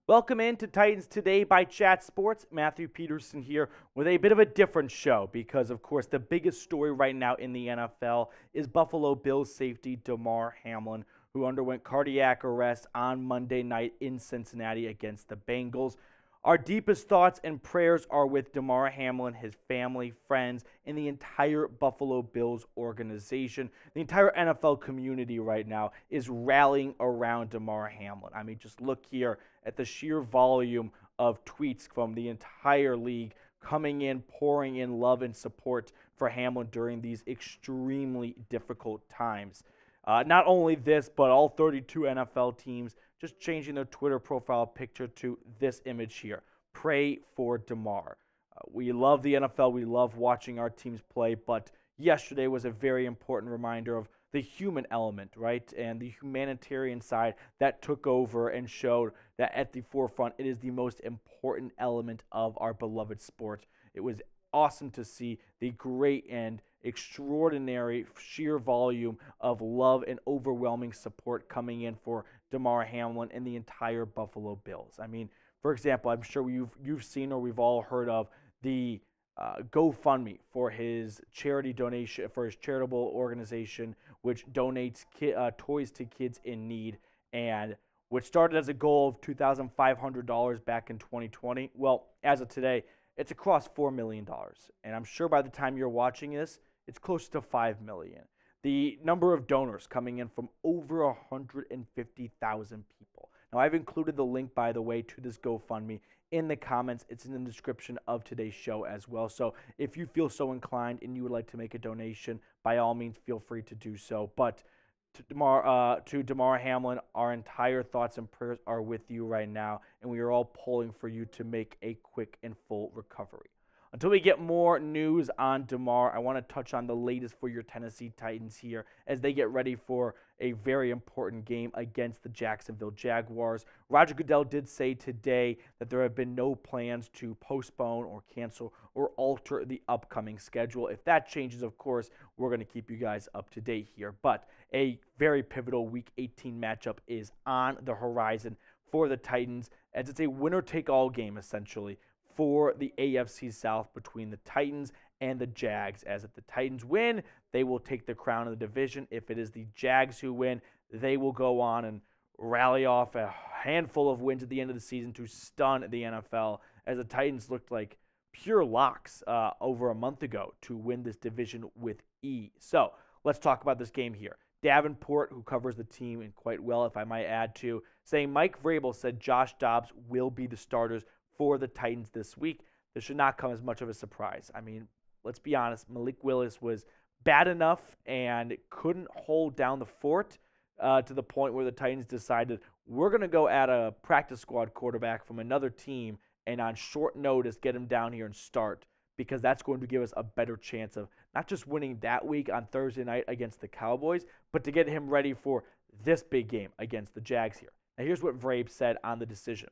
Welcome in to Titans Today by Chat Sports. Matthew Peterson here with a bit of a different show because, of course, the biggest story right now in the NFL is Buffalo Bills safety Damar Hamlin, who underwent cardiac arrest on Monday night in Cincinnati against the Bengals. Our deepest thoughts and prayers are with Damar Hamlin, his family, friends, and the entire Buffalo Bills organization. The entire NFL community right now is rallying around Damar Hamlin. I mean, just look here at the sheer volume of tweets from the entire league coming in, pouring in love and support for Hamlin during these extremely difficult times. Not only this, but all 32 NFL teams just changing their Twitter profile picture to this image here. Pray for Damar. We love the NFL. We love watching our teams play, but yesterday was a very important reminder of the human element, right? And the humanitarian side that took over and showed that at the forefront, it is the most important element of our beloved sport. It was awesome to see the great and extraordinary sheer volume of love and overwhelming support coming in for Damar Hamlin and the entire Buffalo Bills. I mean, for example, I'm sure you've seen or we've all heard of the GoFundMe for his charity donation, for his charitable organization, which donates toys to kids in need, and which started as a goal of $2,500 back in 2020. Well, as of today, it's across $4 million, and I'm sure by the time you're watching this, it's close to $5 million. The number of donors coming in from over 150,000 people. Now, I've included the link, by the way, to this GoFundMe in the comments. It's in the description of today's show as well. So if you feel so inclined and you would like to make a donation, by all means, feel free to do so. But to Damar Hamlin, our entire thoughts and prayers are with you right now, and we are all pulling for you to make a quick and full recovery. Until we get more news on Damar, I want to touch on the latest for your Tennessee Titans here as they get ready for a very important game against the Jacksonville Jaguars. Roger Goodell did say today that there have been no plans to postpone or cancel or alter the upcoming schedule. If that changes, of course, we're going to keep you guys up to date here. But a very pivotal Week 18 matchup is on the horizon for the Titans, as it's a winner-take-all game, essentially, for the AFC South between the Titans and the Jags. As if the Titans win, they will take the crown of the division. If it is the Jags who win, they will go on and rally off a handful of wins at the end of the season to stun the NFL, as the Titans looked like pure locks over a month ago to win this division with ease. So let's talk about this game here. Davenport, who covers the team and quite well, if I might add to, saying Mike Vrabel said Josh Dobbs will be the starters for the Titans this week. This should not come as much of a surprise. I mean, let's be honest, Malik Willis was bad enough and couldn't hold down the fort to the point where the Titans decided we're going to go at a practice squad quarterback from another team and on short notice get him down here and start, because that's going to give us a better chance of not just winning that week on Thursday night against the Cowboys, but to get him ready for this big game against the Jags here. Now, here's what Vrabel said on the decision.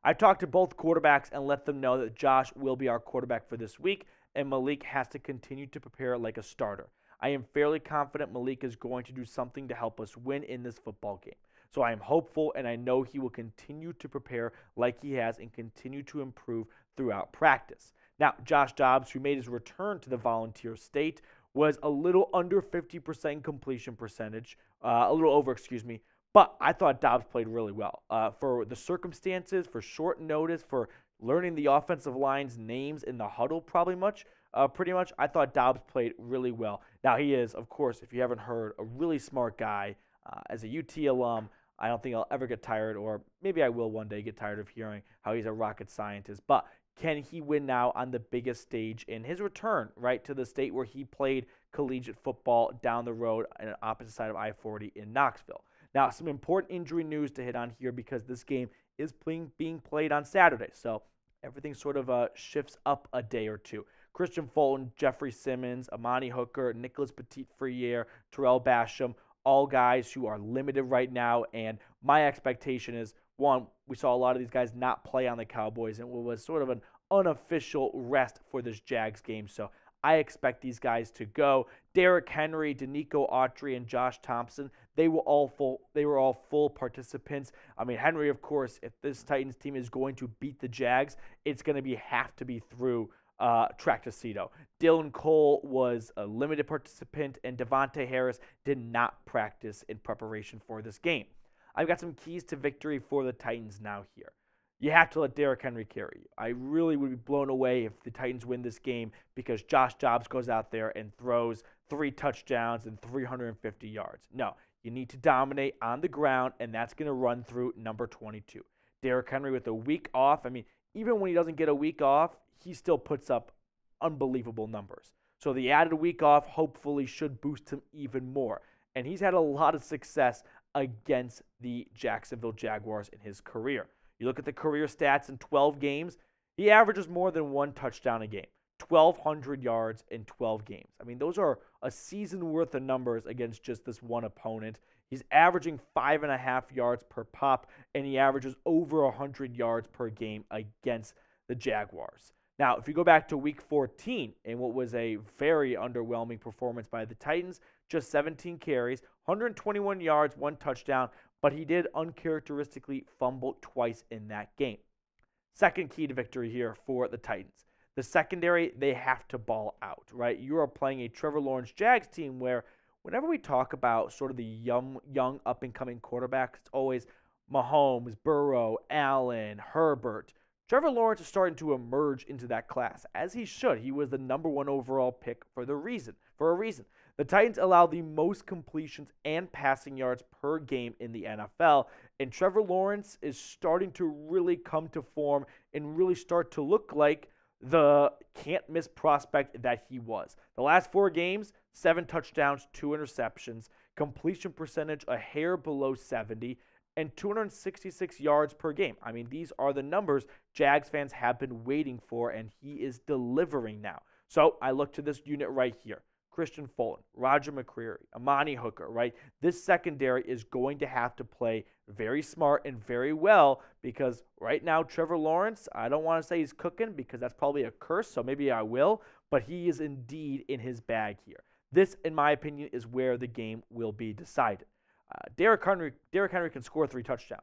I talked to both quarterbacks and let them know that Josh will be our quarterback for this week, and Malik has to continue to prepare like a starter. I am fairly confident Malik is going to do something to help us win in this football game. So I am hopeful, and I know he will continue to prepare like he has and continue to improve throughout practice. Now, Josh Dobbs, who made his return to the Volunteer State, was a little under 50% completion percentage, a little over, but I thought Dobbs played really well. For the circumstances, for short notice, for learning the offensive line's names in the huddle pretty much, I thought Dobbs played really well. Now, he is, of course, if you haven't heard, a really smart guy. As a UT alum, I don't think I'll ever get tired, or maybe I will one day get tired of hearing how he's a rocket scientist. But can he win now on the biggest stage in his return, right, to the state where he played collegiate football down the road on the opposite side of I-40 in Knoxville? Now, some important injury news to hit on here, because this game is being played on Saturday, so everything sort of shifts up a day or two. Kristian Fulton, Jeffery Simmons, Amani Hooker, Nicholas Petit-Frere, Tarrell Basham, all guys who are limited right now, and my expectation is, one, we saw a lot of these guys not play on the Cowboys, and it was sort of an unofficial rest for this Jags game, so I expect these guys to go. Derrick Henry, Denico, Autry, and Josh Thompson, they were all full participants. I mean, Henry, of course, if this Titans team is going to beat the Jags, it's going to have to be through Tractocito. Dylan Cole was a limited participant, and Devontae Harris did not practice in preparation for this game. I've got some keys to victory for the Titans now here. You have to let Derrick Henry carry you. I really would be blown away if the Titans win this game because Josh Dobbs goes out there and throws 3 touchdowns and 350 yards. No, you need to dominate on the ground, and that's going to run through number 22. Derrick Henry with a week off. I mean, even when he doesn't get a week off, he still puts up unbelievable numbers. So the added week off hopefully should boost him even more. And he's had a lot of success against the Jacksonville Jaguars in his career. You look at the career stats in 12 games, he averages more than 1 touchdown a game. 1,200 yards in 12 games. I mean, those are a season worth of numbers against just this one opponent. He's averaging 5.5 yards per pop, and he averages over 100 yards per game against the Jaguars. Now, if you go back to Week 14, in what was a very underwhelming performance by the Titans, just 17 carries, 121 yards, 1 touchdown, but he did uncharacteristically fumble twice in that game. Second key to victory here for the Titans. The secondary, they have to ball out, right? You are playing a Trevor Lawrence Jags team where whenever we talk about sort of the young up-and-coming quarterbacks, it's always Mahomes, Burrow, Allen, Herbert. Trevor Lawrence is starting to emerge into that class, as he should. He was the number 1 overall pick for a reason. The Titans allow the most completions and passing yards per game in the NFL, and Trevor Lawrence is starting to really come to form and really start to look like the can't-miss prospect that he was. The last 4 games, 7 touchdowns, 2 interceptions, completion percentage a hair below 70, and 266 yards per game. I mean, these are the numbers Jags fans have been waiting for, and he is delivering now. So I look to this unit right here. Kristian Fulton, Roger McCreary, Amani Hooker, right? This secondary is going to have to play very smart and very well because right now Trevor Lawrence, I don't want to say he's cooking because that's probably a curse, so maybe I will, but he is indeed in his bag here. This, in my opinion, is where the game will be decided. Derrick Henry can score 3 touchdowns.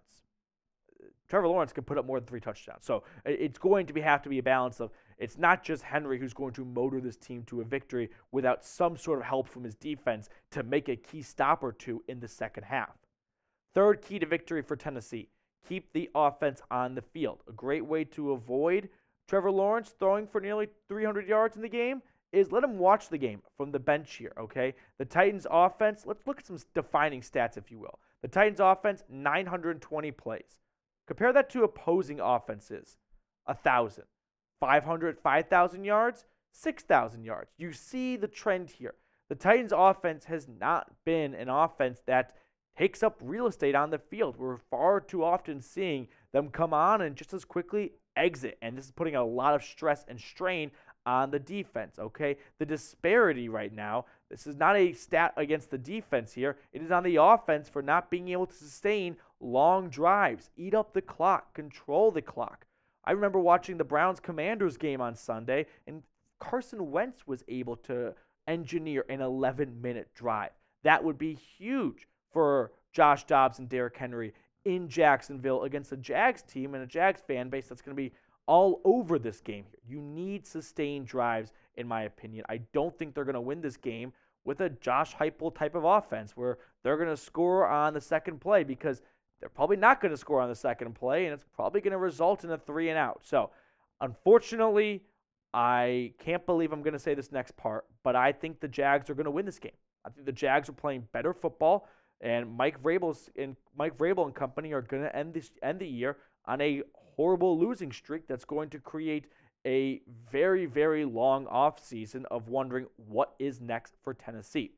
Trevor Lawrence can put up more than 3 touchdowns. So it's going to have to be a balance of it's not just Henry who's going to motor this team to a victory without some sort of help from his defense to make a key stop or 2 in the second half. Third key to victory for Tennessee, keep the offense on the field. A great way to avoid Trevor Lawrence throwing for nearly 300 yards in the game is let him watch the game from the bench here, okay? The Titans offense, let's look at some defining stats, if you will. The Titans offense, 920 plays. Compare that to opposing offenses, 1,000. 5,000 yards, 6,000 yards. You see the trend here. The Titans offense has not been an offense that takes up real estate on the field. We're far too often seeing them come on and just as quickly exit, and this is putting a lot of stress and strain on the defense, okay? The disparity right now, this is not a stat against the defense here. It is on the offense for not being able to sustain long drives, eat up the clock, control the clock. I remember watching the Browns-Commanders game on Sunday, and Carson Wentz was able to engineer an 11-minute drive. That would be huge for Josh Dobbs and Derrick Henry in Jacksonville against a Jags team and a Jags fan base that's going to be all over this game here. You need sustained drives, in my opinion. I don't think they're going to win this game with a Josh Heupel type of offense where they're going to score on the second play because they're probably not going to score on the second play, and it's probably going to result in a 3-and-out. So, unfortunately, I can't believe I'm going to say this next part, but I think the Jags are going to win this game. I think the Jags are playing better football, and Mike Vrabel and company are going to end the year on a horrible losing streak that's going to create a very, very long offseason of wondering what is next for Tennessee.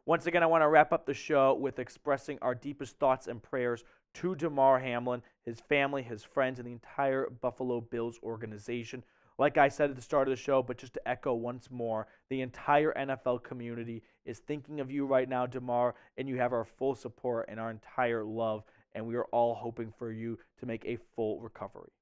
Once again, I want to wrap up the show with expressing our deepest thoughts and prayers to Damar Hamlin, his family, his friends, and the entire Buffalo Bills organization. Like I said at the start of the show, but just to echo once more, the entire NFL community is thinking of you right now, Damar, and you have our full support and our entire love, and we are all hoping for you to make a full recovery.